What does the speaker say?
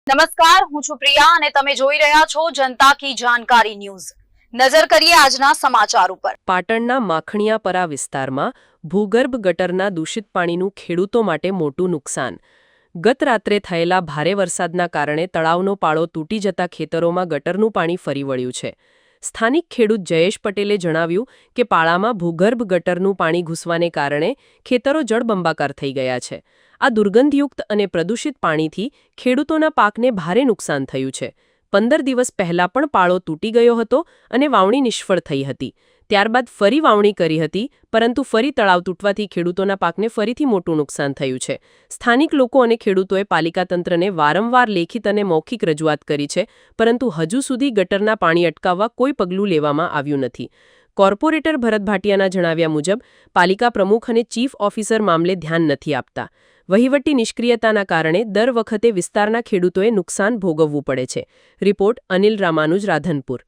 નમસ્કાર, હું છું પ્રિયા અને તમે જોઈ રહ્યા છો જનતા કી જાણકારી ન્યૂઝ। નજર કરીએ આજના સમાચાર ઉપર। પાટણના માખણીયાપરા વિસ્તારમાં ભૂગર્ભ ગટરના દૂષિત પાણીનું ખેડૂતો માટે મોટું નુકસાન। ગત રાત્રે થયેલા ભારે વરસાદના કારણે તળાવનો પાળો તૂટી જતા ખેતરોમાં ગટરનું પાણી ફરી વળ્યું છે। સ્થાનિક ખેડૂત જયેશ પટેલે જણાવ્યું કે પાળામાં ભૂગર્ભ ગટરનું પાણી ઘૂસવાને કારણે ખેતરો જળબંબાકાર થઈ ગયા છે। આ દુર્ગંધયુક્ત અને પ્રદૂષિત પાણીથી ખેડૂતોના પાકને ભારે નુકસાન થયું છે। 15 દિવસ પહેલા પણ પાળો તૂટી ગયો હતો અને વાવણી નિષ્ફળ થઈ હતી। ત્યારબાદ ફરી વાવણી કરી હતી, પરંતુ ફરી તળાવ તૂટવાથી ખેડૂતોના પાકને ફરીથી મોટું નુકસાન થયું છે। સ્થાનિક લોકો અને ખેડૂતોએ પાલિકા તંત્રને વારંવાર લેખિત અને મૌખિક રજૂઆત કરી છે, પરંતુ હજુ સુધી ગટરના પાણી અટકાવવા કોઈ પગલું લેવામાં આવ્યું નથી। કોર્પોરેટર ભરત ભાટિયાના જણાવ્યા મુજબ પાલિકા પ્રમુખ અને ચીફ ઓફિસર મામલે ધ્યાન નથી આપતા। વહીવટી નિષ્ક્રિયતાના કારણે દર વખતે વિસ્તારના ખેડૂતોએ નુકસાન ભોગવવું પડે છે। રિપોર્ટ અનિલ રામાનુજ, રાધનપુર।